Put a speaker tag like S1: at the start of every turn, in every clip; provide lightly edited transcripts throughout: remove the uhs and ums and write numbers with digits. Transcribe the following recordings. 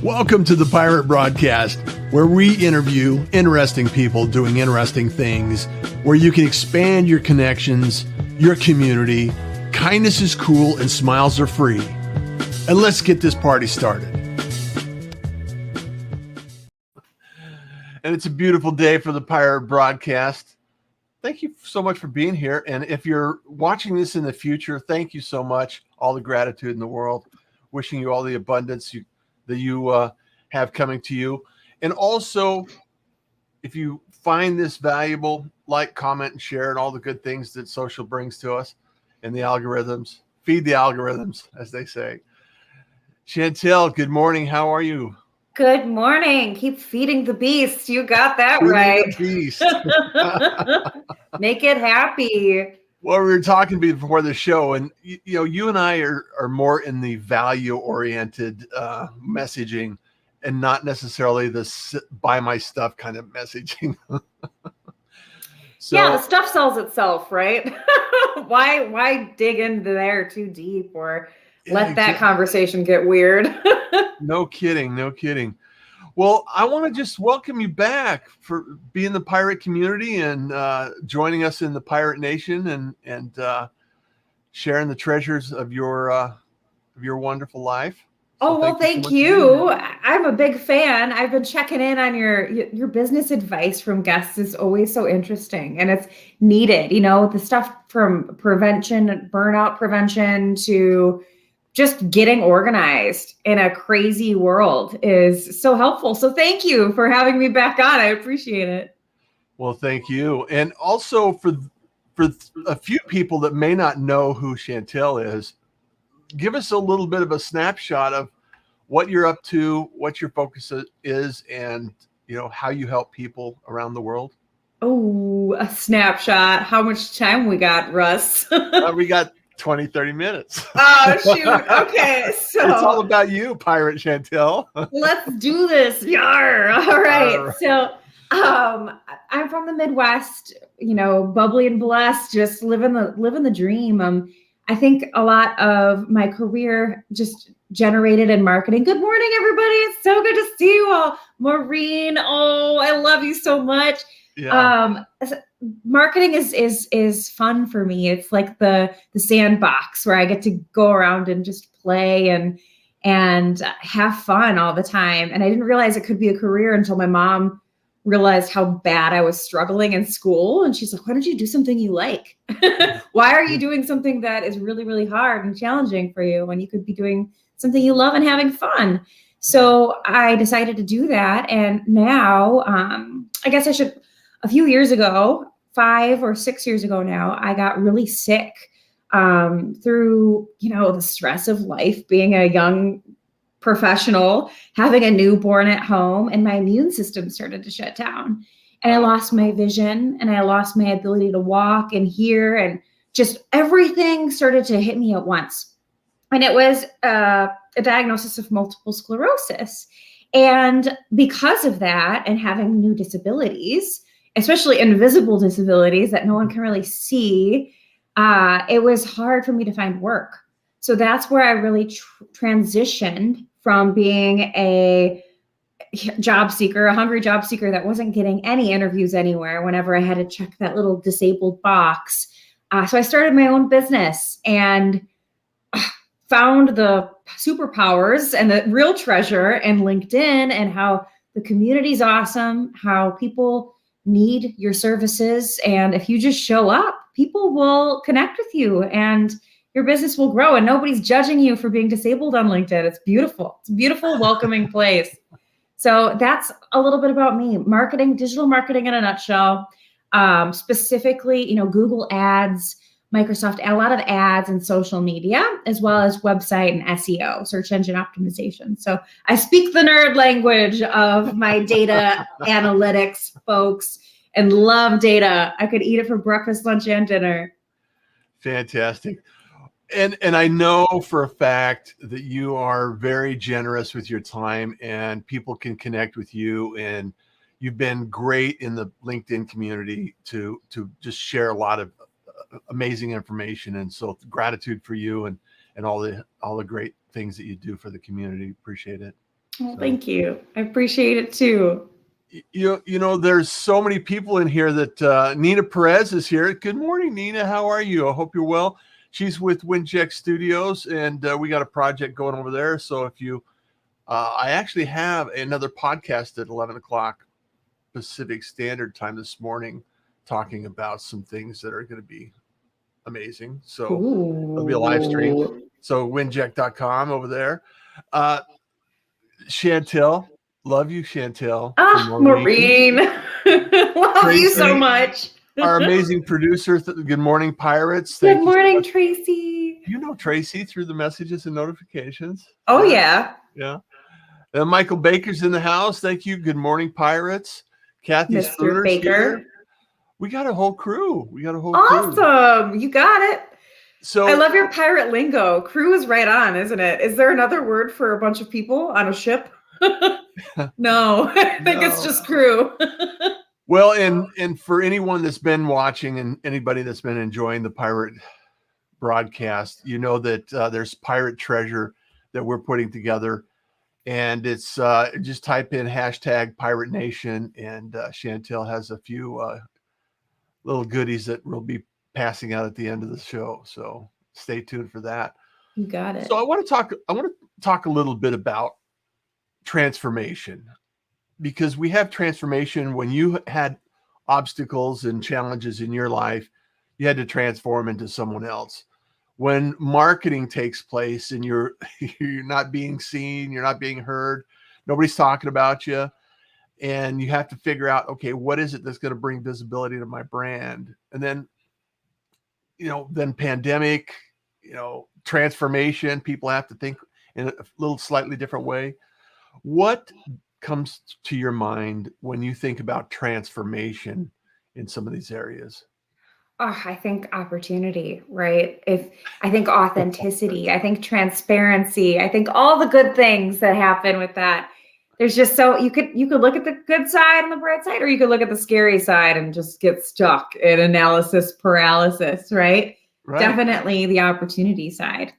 S1: Welcome to the Pirate Broadcast, where we interview interesting people doing interesting things, where you can expand your connections, your community. Kindness is cool and smiles are free. And let's get this party started. And it's a beautiful day for the Pirate Broadcast. Thank you so much for being here. And if you're watching this in the future, thank you so much. All the gratitude in the world. Wishing you all the abundance that you have coming to you. And also, if you find this valuable, like, comment, and share, and all the good things that social brings to us and the algorithms. Feed the algorithms, as they say. Chantel, good morning. How are you?
S2: Good morning. Keep feeding the beast. You got that
S1: Feeding
S2: right.
S1: the beast.
S2: Make it happy.
S1: Well, we were talking before the show, and you and I are more in the value-oriented messaging, and not necessarily the buy my stuff kind of messaging.
S2: So, yeah, the stuff sells itself, right? Why dig into there too deep, or let that conversation get weird?
S1: No kidding. Well, I want to just welcome you back for being the pirate community and joining us in the Pirate Nation and sharing the treasures of your wonderful life.
S2: So well, thank you. I'm a big fan. I've been checking in on your business advice from guests is always so interesting, and it's needed. The stuff from burnout prevention to just getting organized in a crazy world is so helpful. So thank you for having me back on. I appreciate it.
S1: Well, thank you. And also for a few people that may not know who Chantel is, give us a little bit of a snapshot of what you're up to, what your focus is, and how you help people around the world.
S2: Oh, a snapshot. How much time we got, Russ?
S1: We got 20, 30 minutes.
S2: Oh, shoot. Okay. So
S1: it's all about you, Pirate Chantel.
S2: Let's do this. Yar. All right. So I'm from the Midwest, bubbly and blessed, just living the dream. I think a lot of my career just generated in marketing. Good morning, everybody. It's so good to see you all. Maureen, oh, I love you so much. Yeah. Marketing is fun for me. It's like the sandbox where I get to go around and just play and have fun all the time. And I didn't realize it could be a career until my mom realized how bad I was struggling in school. And she's like, why don't you do something you like? Why are you doing something that is really, really hard and challenging for you when you could be doing something you love and having fun? So I decided to do that. And now, I guess a few years ago, 5 or 6 years ago now, I got really sick through, the stress of life, being a young professional, having a newborn at home, and my immune system started to shut down. And I lost my vision, and I lost my ability to walk and hear, and just everything started to hit me at once. And it was a diagnosis of multiple sclerosis. And because of that, and having new disabilities, especially invisible disabilities that no one can really see, it was hard for me to find work. So that's where I really transitioned from being a job seeker, a hungry job seeker that wasn't getting any interviews anywhere whenever I had to check that little disabled box. So I started my own business and found the superpowers and the real treasure in LinkedIn, and how the community's awesome, how people need your services. And if you just show up, people will connect with you and your business will grow, and nobody's judging you for being disabled on LinkedIn. It's beautiful. It's a beautiful, welcoming place. So that's a little bit about me. Marketing, digital marketing in a nutshell. Specifically, Google ads, Microsoft, a lot of ads and social media, as well as website and SEO, search engine optimization. So I speak the nerd language of my data analytics folks and love data. I could eat it for breakfast, lunch, and dinner.
S1: Fantastic. And I know for a fact that you are very generous with your time, and people can connect with you, and you've been great in the LinkedIn community to just share a lot of amazing information. And so gratitude for you and all the great things that you do for the community. Appreciate it.
S2: Well,
S1: So,
S2: thank you. I appreciate it too.
S1: there's so many people in here that Nina Perez is here. Good morning, Nina. How are you? I hope you're well. She's with Winject Studios, and we got a project going over there. So if you, I actually have another podcast at 11 o'clock Pacific Standard Time this morning talking about some things that are going to be amazing. So it'll be a live stream.
S2: Ooh.
S1: So winject.com over there. Uh, Chantel, love you, Chantel.
S2: Ah, Maureen. Love you so
S1: Tracy,
S2: much.
S1: our amazing producer. Good morning, Pirates.
S2: Good
S1: Thank you so
S2: morning,
S1: much.
S2: Tracy.
S1: You know Tracy through the messages and notifications.
S2: Oh, yeah.
S1: Yeah. And Michael Baker's in the house. Thank you. Good morning, Pirates. Kathy
S2: Mr.
S1: Spooner's
S2: Baker.
S1: here. We got a whole crew. Crew.
S2: Awesome. You got it.
S1: So
S2: I love your pirate lingo. Crew is right on, isn't it? Is there another word for a bunch of people on a ship? No, I think it's just crew.
S1: Well, and for anyone that's been watching and anybody that's been enjoying the pirate broadcast, you know that there's pirate treasure that we're putting together, and it's just type in hashtag Pirate Nation, and Chantel has a few little goodies that we'll be passing out at the end of the show. So stay tuned for that.
S2: You got it.
S1: So I want to talk a little bit about transformation, because we have transformation. When you had obstacles and challenges in your life, you had to transform into someone else. When marketing takes place and you're not being seen, you're not being heard, nobody's talking about you, and you have to figure out, okay, what is it that's going to bring visibility to my brand? And then, then pandemic, transformation, people have to think in a little slightly different way. What comes to your mind when you think about transformation in some of these areas?
S2: Oh, I think opportunity, right? I think authenticity, I think transparency, I think all the good things that happen with that. There's just you could look at the good side and the bright side, or you could look at the scary side and just get stuck in analysis paralysis, right?
S1: Right.
S2: Definitely the opportunity side.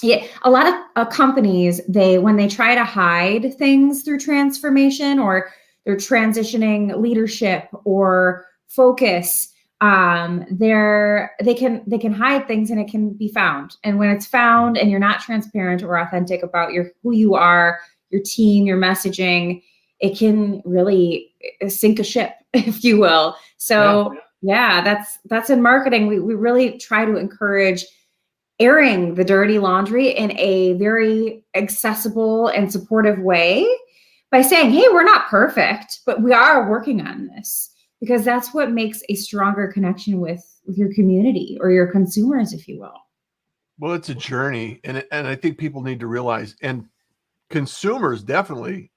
S2: Yeah, a lot of companies, when they try to hide things through transformation, or they're transitioning leadership or focus, they can hide things and it can be found. And when it's found and you're not transparent or authentic about who you are, your team, your messaging, it can really sink a ship, if you will. So yeah, that's in marketing. We really try to encourage airing the dirty laundry in a very accessible and supportive way by saying, hey, we're not perfect, but we are working on this, because that's what makes a stronger connection with your community or your consumers, if you will.
S1: Well, it's a journey, and I think people need to realize, and consumers definitely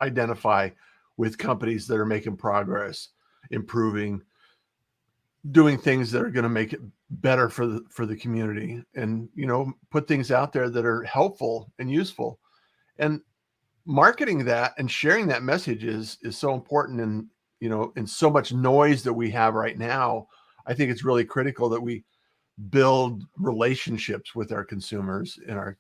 S1: identify with companies that are making progress, improving, doing things that are going to make it better for the community, and put things out there that are helpful and useful, and marketing that and sharing that message is so important. And in so much noise that we have right now, I think it's really critical that we build relationships with our consumers in our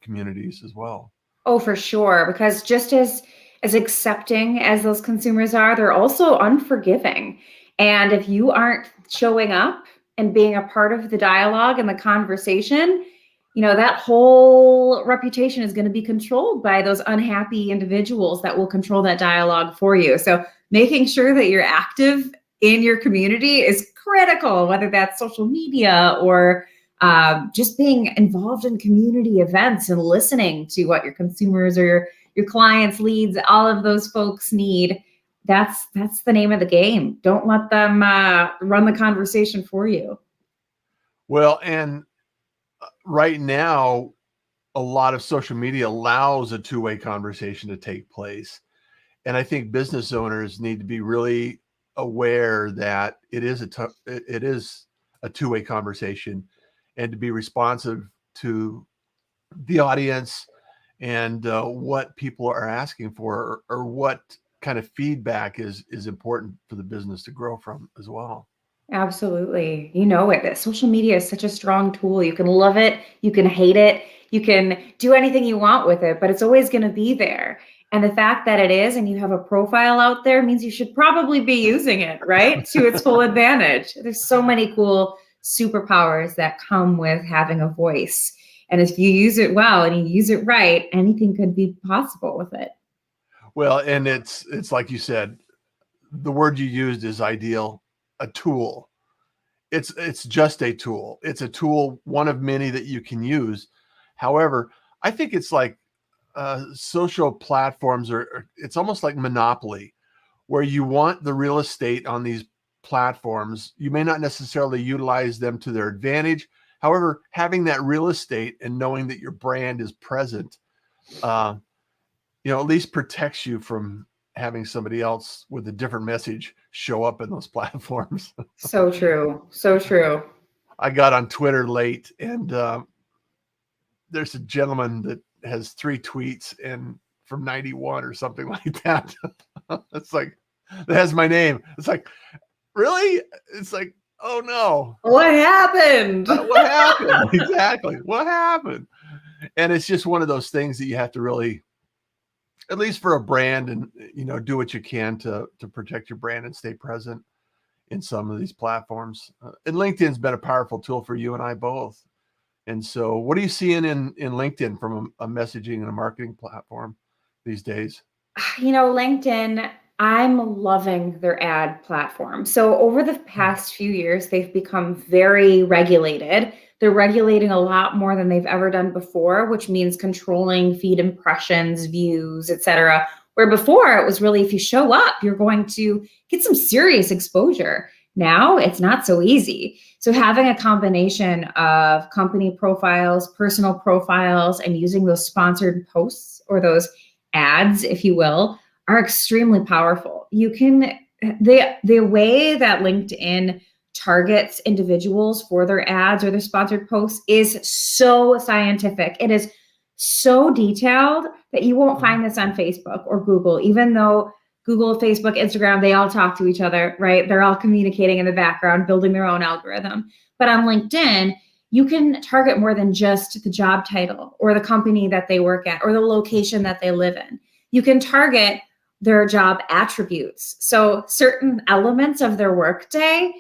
S1: communities as well.
S2: Oh, for sure. Because just as accepting as those consumers are, they're also unforgiving. And if you aren't showing up and being a part of the dialogue and the conversation, that whole reputation is going to be controlled by those unhappy individuals that will control that dialogue for you. So making sure that you're active in your community is critical, whether that's social media or just being involved in community events and listening to what your consumers or your clients, leads, all of those folks need. That's the name of the game. Don't let them run the conversation for you.
S1: Well, and right now, a lot of social media allows a two-way conversation to take place. And I think business owners need to be really aware that it is a two-way conversation, and to be responsive to the audience and what people are asking for, or what kind of feedback is important for the business to grow from as well.
S2: Absolutely. You know it. That social media is such a strong tool. You can love it, you can hate it, you can do anything you want with it, but it's always going to be there. And the fact that it is and you have a profile out there means you should probably be using it, right? To its full advantage. There's so many cool superpowers that come with having a voice. And if you use it well and you use it right, anything could be possible with it.
S1: Well, and it's like you said, the word you used is ideal, a tool. It's just a tool. It's a tool, one of many that you can use. However, I think it's like social platforms it's almost like monopoly, where you want the real estate on these platforms. You may not necessarily utilize them to their advantage. However, having that real estate and knowing that your brand is present, at least protects you from having somebody else with a different message show up in those platforms.
S2: So true. So true.
S1: I got on Twitter late, and there's a gentleman that has 3 tweets and from 91 or something like that. It's like, that has my name. It's like, really? It's like, oh no.
S2: What happened?
S1: What happened? Exactly. What happened? And it's just one of those things that you have to really, at least for a brand, and do what you can to protect your brand and stay present in some of these platforms. And LinkedIn's been a powerful tool for you and I both. And so what are you seeing in LinkedIn from a messaging and a marketing platform these days?
S2: LinkedIn, I'm loving their ad platform. So over the past few years, they've become very regulated. They're regulating a lot more than they've ever done before, which means controlling feed impressions, views, etc. Where before it was really, if you show up, you're going to get some serious exposure. Now it's not so easy. So having a combination of company profiles, personal profiles, and using those sponsored posts or those ads, if you will, are extremely powerful. The way that LinkedIn targets individuals for their ads or their sponsored posts is so scientific. It is so detailed that you won't find this on Facebook or Google, even though Google, Facebook, Instagram, they all talk to each other, right? They're all communicating in the background, building their own algorithm. But on LinkedIn, you can target more than just the job title or the company that they work at or the location that they live in. You can target their job attributes. So certain elements of their workday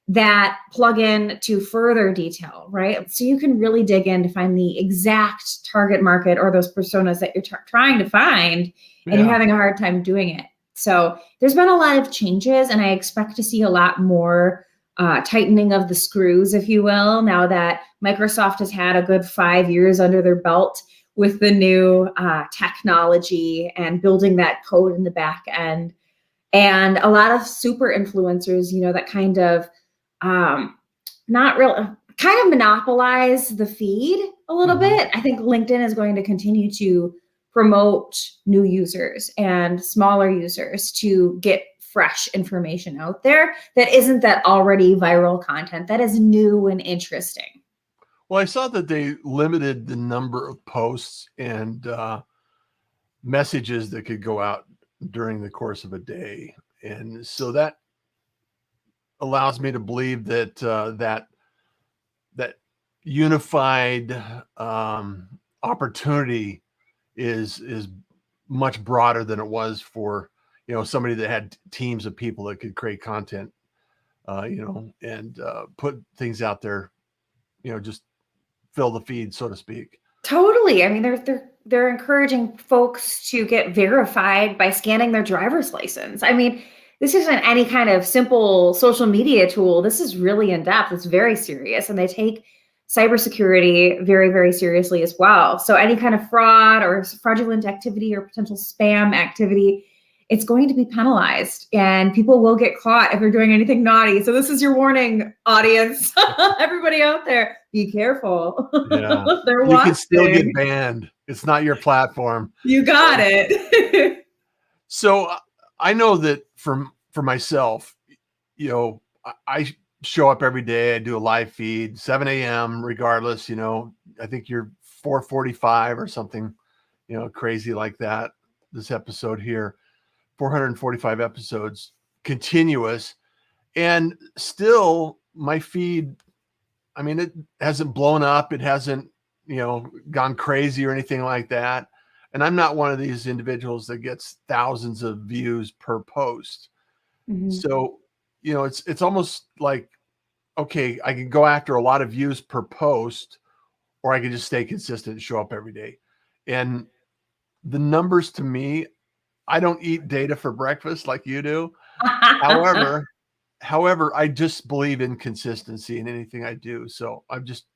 S2: that plug in to further detail, right? So you can really dig in to find the exact target market or those personas that you're trying to find, and you're having a hard time doing it. So there's been a lot of changes, and I expect to see a lot more tightening of the screws, if you will, now that Microsoft has had a good 5 years under their belt with the new technology and building that code in the back end. And a lot of super influencers, that kind of not real, kind of monopolize the feed a little bit. I think LinkedIn is going to continue to promote new users and smaller users to get fresh information out there that isn't that already viral content that is new and interesting.
S1: Well, I saw that they limited the number of posts and messages that could go out during the course of a day. And so that allows me to believe that that unified opportunity is much broader than it was for somebody that had teams of people that could create content, and put things out there, just fill the feed, so to speak.
S2: Totally. I mean, they're encouraging folks to get verified by scanning their driver's license. I mean, this isn't any kind of simple social media tool. This is really in depth. It's very serious, and they take cybersecurity very, very seriously as well. So any kind of fraud or fraudulent activity or potential spam activity, it's going to be penalized, and people will get caught if they're doing anything naughty. So this is your warning, audience. Everybody out there, be careful.
S1: Yeah.
S2: They're
S1: you
S2: watching.
S1: can still get banned. It's not your platform.
S2: You got it.
S1: So I know that for myself, I show up every day. I do a live feed, 7 a.m. regardless. I think you're 4:45 or something, crazy like that. This episode here, 445 episodes, continuous. And still my feed, I mean, it hasn't blown up. It hasn't, gone crazy or anything like that. And I'm not one of these individuals that gets thousands of views per post.
S2: Mhm.
S1: So, it's almost like, okay, I can go after a lot of views per post, or I can just stay consistent and show up every day. And the numbers, to me, I don't eat data for breakfast like you do. However, I just believe in consistency in anything I do. So I'm just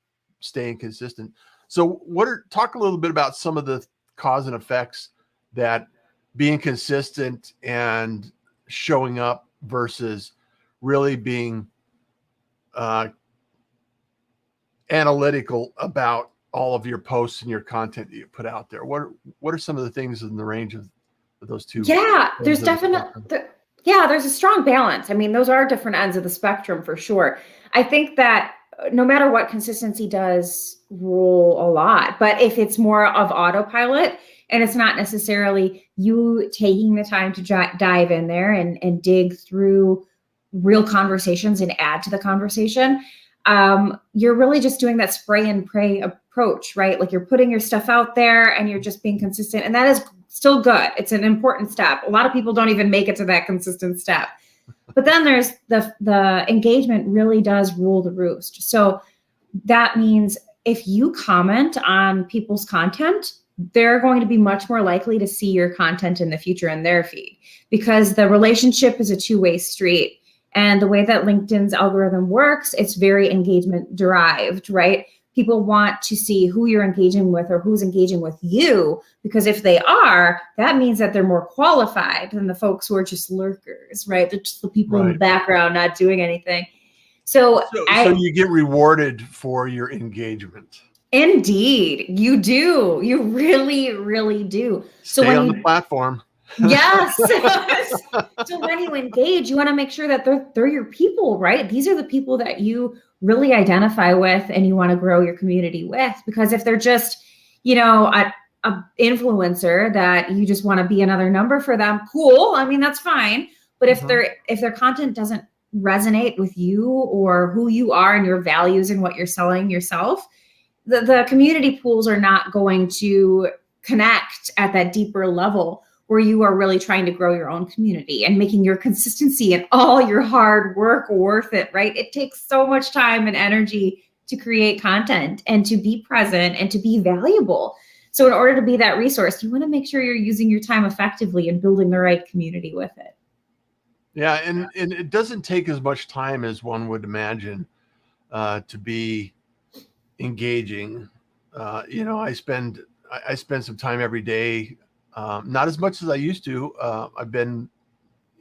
S1: staying consistent. So talk a little bit about some of the cause and effects that being consistent and showing up versus really being analytical about all of your posts and your content that you put out there. What are some of the things in the range of those two?
S2: Yeah, there's there's a strong balance. I mean, those are different ends of the spectrum for sure. I think that no matter what, consistency does rule a lot. But if it's more of autopilot and it's not necessarily you taking the time to dive in there and dig through real conversations and add to the conversation, you're really just doing that spray and pray approach, right? Like you're putting your stuff out there and you're just being consistent. And that is still good. It's an important step. A lot of people don't even make it to that consistent step. But then there's the engagement really does rule the roost. So that means if you comment on people's content, they're going to be much more likely to see your content in the future in their feed, because the relationship is a two-way street. And the way that LinkedIn's algorithm works, it's very engagement derived, right? People want to see who you're engaging with or who's engaging with you, because if they are, that means that they're more qualified than the folks who are just lurkers, right? They're just the people in the background not doing anything. So
S1: you get rewarded for your engagement.
S2: Indeed, you do. You really, really do.
S1: Stay on the platform.
S2: Yes. So when you engage, you want to make sure that they're your people, right? These are the people that you really identify with and you want to grow your community with. Because if they're just, a influencer that you just want to be another number for them, cool. I mean, that's fine. But if their content doesn't resonate with you or who you are and your values and what you're selling yourself, the community pools are not going to connect at that deeper level where you are really trying to grow your own community and making your consistency and all your hard work worth it, right? It takes so much time and energy to create content and to be present and to be valuable. So in order to be that resource, you want to make sure you're using your time effectively and building the right community with it.
S1: Yeah, and it doesn't take as much time as one would imagine to be engaging. I spend some time every day. Not as much as I used to. I've been,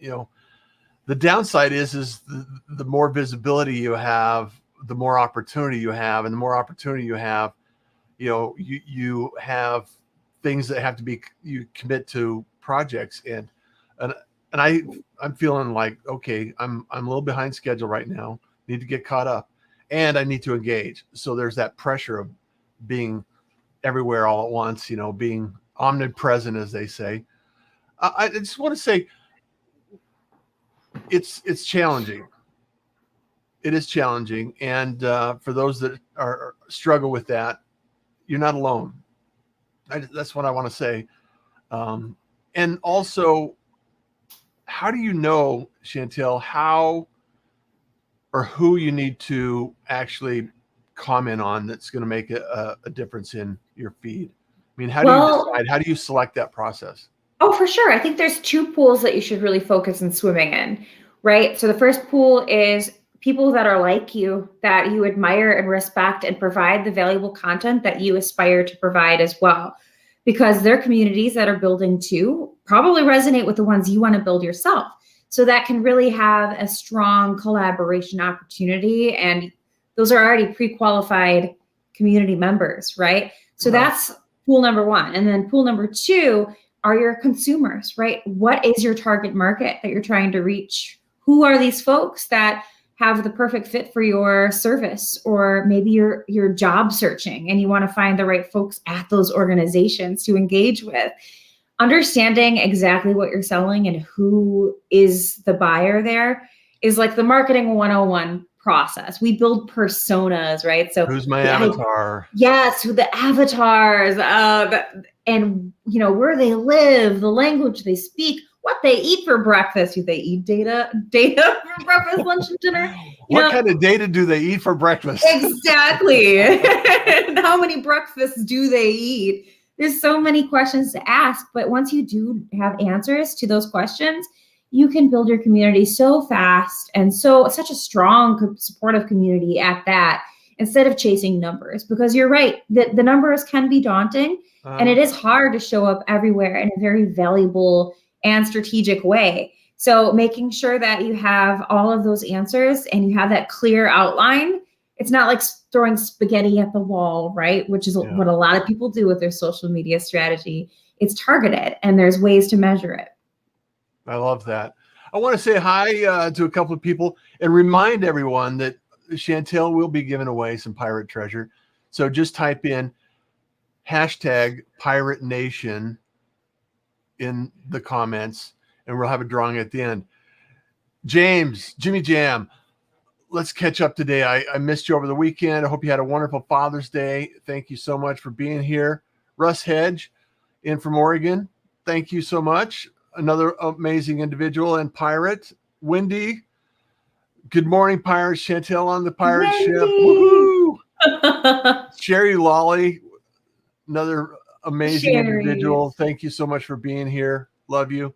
S1: the downside is the more visibility you have, the more opportunity you have, and the more opportunity you have, you have things that have to be, you commit to projects and I'm feeling like, okay, I'm a little behind schedule right now. Need to get caught up, and I need to engage. So there's that pressure of being everywhere all at once, being omnipresent, as they say. I just want to say it's challenging. It is challenging. And for those that are struggle with that, you're not alone. That's what I want to say. And also, how do you know, Chantel, how or who you need to actually comment on that's going to make a difference in your feed? I mean, how do you decide? How do you select that process?
S2: Oh, for sure. I think there's two pools that you should really focus on swimming in, right? So the first pool is people that are like you, that you admire and respect and provide the valuable content that you aspire to provide as well. Because their communities that are building too probably resonate with the ones you want to build yourself. So that can really have a strong collaboration opportunity. And those are already pre-qualified community members, right? So that's pool number one. And then pool number two are your consumers, right? What is your target market that you're trying to reach? Who are these folks that have the perfect fit for your service? Or maybe you're job searching and you want to find the right folks at those organizations to engage with. Understanding exactly what you're selling and who is the buyer there is like the marketing 101 process. We build personas, right? So
S1: who's my avatar?
S2: Yes, with the avatars, and where they live, the language they speak, what they eat for breakfast. Do they eat data for breakfast, lunch, and dinner?
S1: What kind of data do they eat for breakfast?
S2: Exactly. And how many breakfasts do they eat? There's so many questions to ask, but once you do have answers to those questions, you can build your community so fast and such a strong, supportive community at that, instead of chasing numbers. Because you're right, the numbers can be daunting, and it is hard to show up everywhere in a very valuable and strategic way. So making sure that you have all of those answers and you have that clear outline. It's not like throwing spaghetti at the wall, right? Which is what a lot of people do with their social media strategy. It's targeted, and there's ways to measure it.
S1: I love that. I want to say hi to a couple of people and remind everyone that Chantel will be giving away some pirate treasure. So just type in #Pirate Nation in the comments, and we'll have a drawing at the end. Jimmy Jam, let's catch up today. I missed you over the weekend. I hope you had a wonderful Father's Day. Thank you so much for being here. Russ Hedge in from Oregon, thank you so much. Another amazing individual and pirate. Wendy, good morning, pirate. Chantel on the pirate ship. Woohoo! Sherry Lolly, another amazing individual. Thank you so much for being here. Love you.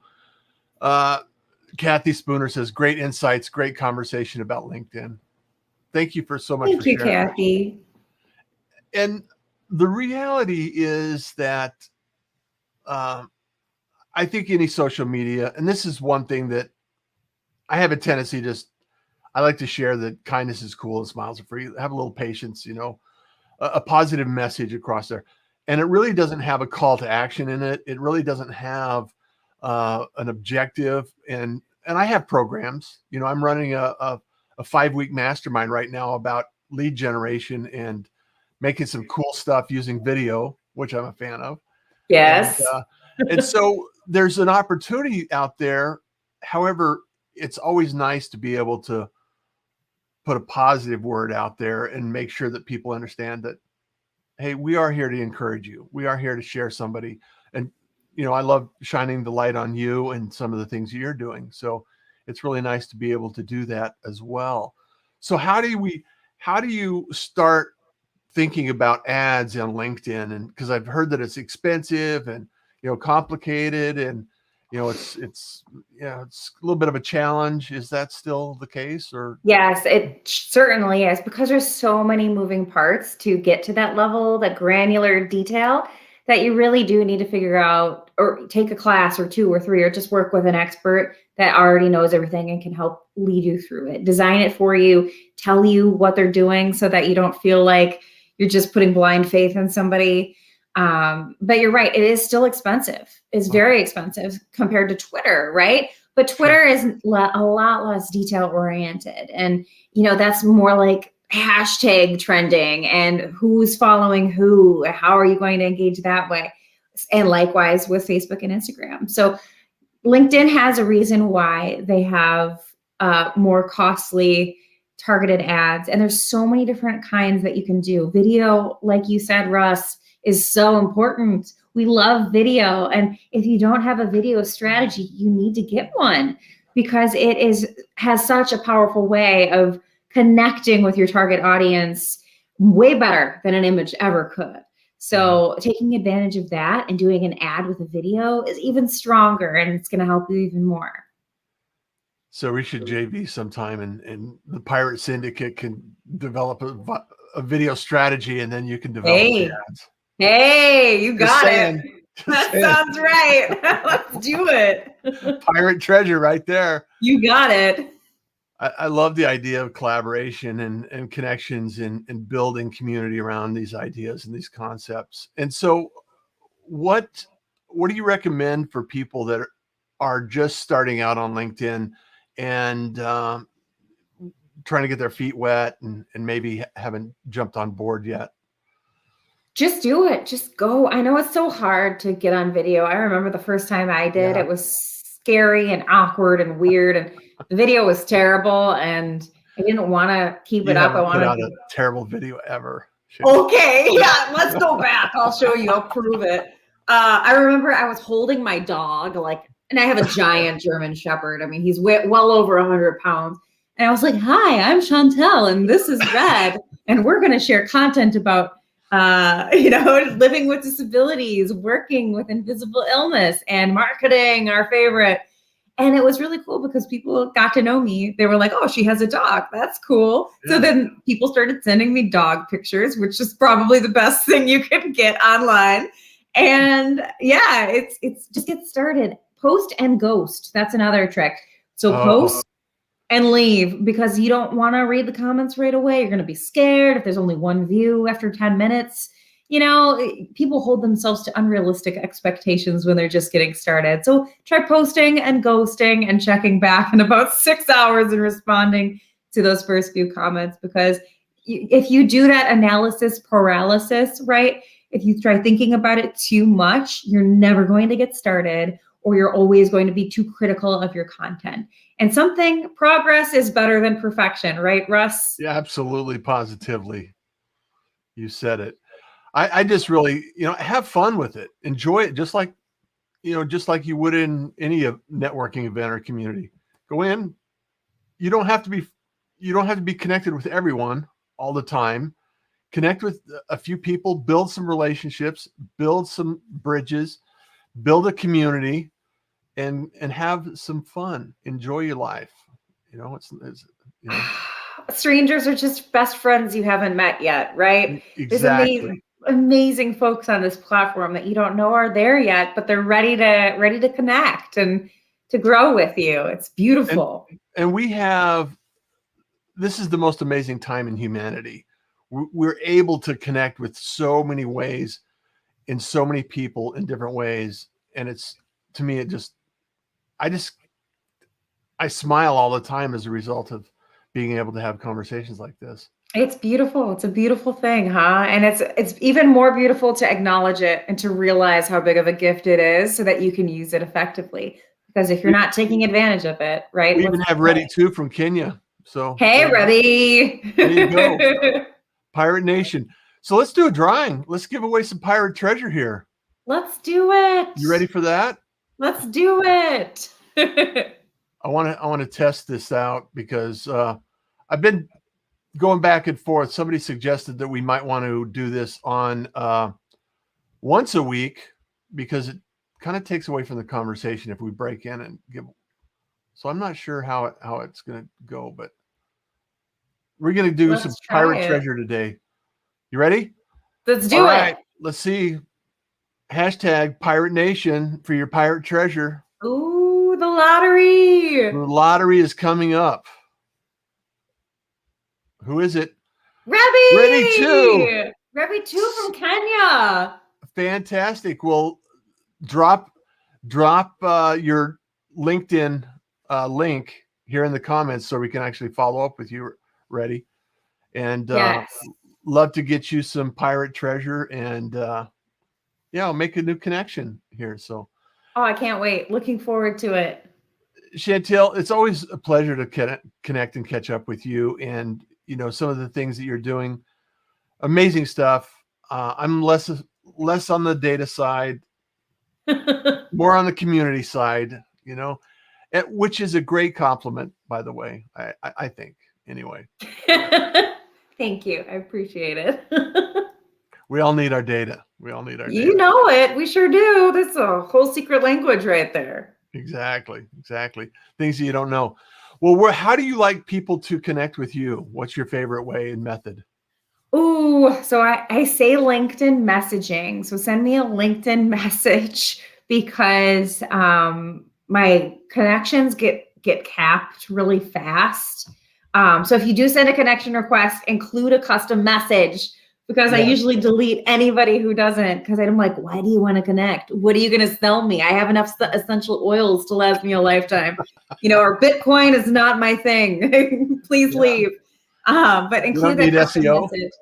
S1: Kathy Spooner says, great insights, great conversation about LinkedIn. Thank you for so much.
S2: Thank you, Kathy.
S1: And the reality is that I think any social media, and this is one thing that I have a tendency I like to share that kindness is cool and smiles are free. Have a little patience, a positive message across there. And it really doesn't have a call to action in it. It really doesn't have an objective. And I have programs, I'm running a 5-week mastermind right now about lead generation and making some cool stuff using video, which I'm a fan of.
S2: Yes.
S1: And so there's an opportunity out there. However, it's always nice to be able to put a positive word out there and make sure that people understand that, hey, we are here to encourage you. We are here to share somebody. And, I love shining the light on you and some of the things you're doing. So it's really nice to be able to do that as well. So how do you start thinking about ads on LinkedIn? And because I've heard that it's expensive and, complicated and, it's a little bit of a challenge. Is that still the case? Or
S2: yes, it certainly is, because there's so many moving parts to get to that level, that granular detail, that you really do need to figure out, or take a class or 2 or 3, or just work with an expert that already knows everything and can help lead you through it, design it for you, tell you what they're doing so that you don't feel like you're just putting blind faith in somebody. But you're right, it is still expensive. It's very expensive compared to Twitter, right? But Twitter is a lot less detail oriented. And, that's more like hashtag trending and who's following who, how are you going to engage that way? And likewise with Facebook and Instagram. So LinkedIn has a reason why they have more costly targeted ads. And there's so many different kinds that you can do. Video, like you said, Russ, is so important. We love video. And if you don't have a video strategy, you need to get one, because it has such a powerful way of connecting with your target audience way better than an image ever could. So taking advantage of that and doing an ad with a video is even stronger, and it's going to help you even more.
S1: So we should JV sometime, and the Pirate Syndicate can develop a video strategy, and then you can develop the ads.
S2: Hey, you got it. That sounds right. Let's do it.
S1: Pirate treasure right there.
S2: You got it.
S1: I love the idea of collaboration and connections and building community around these ideas and these concepts. And so what do you recommend for people that are just starting out on LinkedIn and trying to get their feet wet and maybe haven't jumped on board yet?
S2: Just do it. Just go. I know it's so hard to get on video. I remember the first time I did, it was scary and awkward and weird. And the video was terrible and I didn't want to keep it up. I
S1: haven't put
S2: wanted
S1: out a terrible video ever.
S2: Okay, yeah, let's go back. I'll show you. I'll prove it. I remember I was holding my dog, and I have a giant German Shepherd. I mean, he's well over 100 pounds. And I was like, hi, I'm Chantel, and this is Red. And we're going to share content about, living with disabilities, working with invisible illness, and marketing, our favorite. And it was really cool because people got to know me. They were like, oh, she has a dog. That's cool. Yeah. So then people started sending me dog pictures, which is probably the best thing you can get online. And yeah, it's just get started. Post and ghost. That's another trick. So post and leave because you don't want to read the comments right away. You're going to be scared if there's only one view after 10 minutes. People hold themselves to unrealistic expectations when they're just getting started. So try posting and ghosting and checking back in about 6 hours and responding to those first few comments. Because if you do that analysis paralysis, right? If you try thinking about it too much, you're never going to get started, or you're always going to be too critical of your content. And progress is better than perfection, right, Russ?
S1: Yeah, absolutely, positively. You said it. I just really, have fun with it. Enjoy it just like you would in any networking event or community. Go in. You don't have to be connected with everyone all the time. Connect with a few people, build some relationships, build some bridges, build a community, and have some fun. Enjoy your life.
S2: Strangers are just best friends you haven't met yet, right?
S1: Exactly.
S2: There's amazing folks on this platform that you don't know are there yet, but they're ready to connect and to grow with you. It's beautiful.
S1: And this is the most amazing time in humanity. We're able to connect with so many ways, in so many people in different ways. And I smile all the time as a result of being able to have conversations like this.
S2: It's beautiful. It's a beautiful thing, huh? And it's even more beautiful to acknowledge it and to realize how big of a gift it is so that you can use it effectively. Because if you're not taking advantage of it, right?
S1: We even have Reddy too from Kenya. So
S2: hey, Reddy.
S1: There you go. Pirate Nation. So let's do a drawing. Let's give away some pirate treasure here.
S2: Let's do it.
S1: You ready for that?
S2: Let's do it.
S1: I want to test this out because I've been going back and forth. Somebody suggested that we might want to do this on once a week because it kind of takes away from the conversation if we break in and give. So I'm not sure how it's going to go, but we're going to do some pirate treasure today. You ready?
S2: Let's do it.
S1: All right. Let's see. Hashtag Pirate Nation for your pirate treasure.
S2: Ooh, the lottery.
S1: The lottery is coming up. Who is it?
S2: Rebby.
S1: Reddy 2.
S2: Rebby 2 from Kenya.
S1: Fantastic. Well, drop your LinkedIn link here in the comments so we can actually follow up with you, Reddy. And
S2: yes.
S1: Love to get you some pirate treasure and I'll make a new connection here. So
S2: I can't wait. Looking forward to it.
S1: Chantel, it's always a pleasure to connect and catch up with you. And some of the things that you're doing, amazing stuff. I'm less on the data side, more on the community side, which is a great compliment, by the way, I think, anyway.
S2: Thank you. I appreciate it.
S1: We all need our data. We all need our data.
S2: You know it. We sure do. That's a whole secret language right there.
S1: Exactly. Things that you don't know. Well, how do you like people to connect with you? What's your favorite way and method?
S2: Ooh, so I say LinkedIn messaging. So send me a LinkedIn message because my connections get capped really fast. So if you do send a connection request, include a custom message because I usually delete anybody who doesn't because I'm like, why do you want to connect? What are you going to sell me? I have enough essential oils to last me a lifetime. Or Bitcoin is not my thing. Please leave. But include that custom message.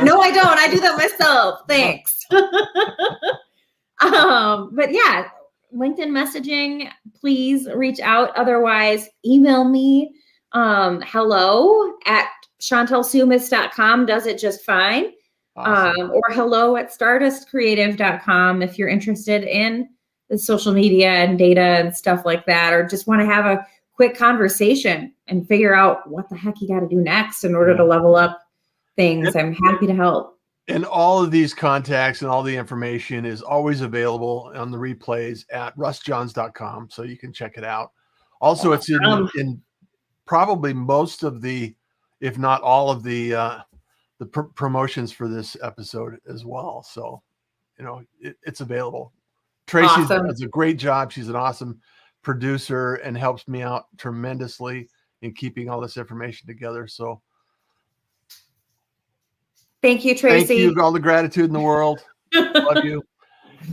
S2: No, I don't. I do that myself. Thanks. But yeah, LinkedIn messaging, please reach out. Otherwise, email me. hello@chantelsoumis.com does it just fine.
S1: Awesome.
S2: Or hello@stardustcreative.com if you're interested in the social media and data and stuff like that, or just want to have a quick conversation and figure out what the heck you got to do next in order to level up things. I'm happy to help.
S1: And all of these contacts and all the information is always available on the replays at russjohns.com, so you can check it out. Also, it's in probably most of the, if not all of the promotions for this episode as well. So, it's available. Tracy does a great job. She's an awesome producer and helps me out tremendously in keeping all this information together. So
S2: thank you, Tracy.
S1: Thank you. All the gratitude in the world. Love you.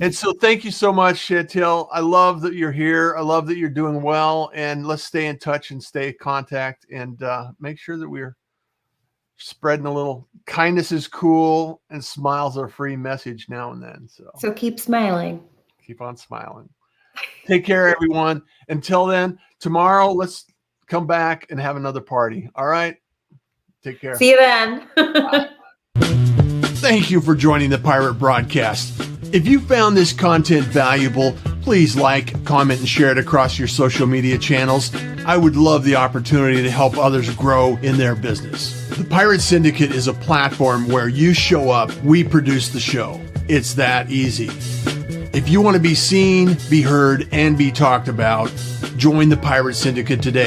S1: And so thank you so much, Chantel. I love that you're here. I love that you're doing well. And let's stay in touch and stay in contact and make sure that we're spreading a little kindness is cool and smiles are free message now and then. So
S2: keep smiling.
S1: Keep on smiling. Take care, everyone. Until then, tomorrow, let's come back and have another party. All right? Take care.
S2: See you then.
S1: Thank you for joining the Pirate Broadcast. If you found this content valuable, please like, comment, and share it across your social media channels. I would love the opportunity to help others grow in their business. The Pirate Syndicate is a platform where you show up, we produce the show. It's that easy. If you want to be seen, be heard, and be talked about, join the Pirate Syndicate today.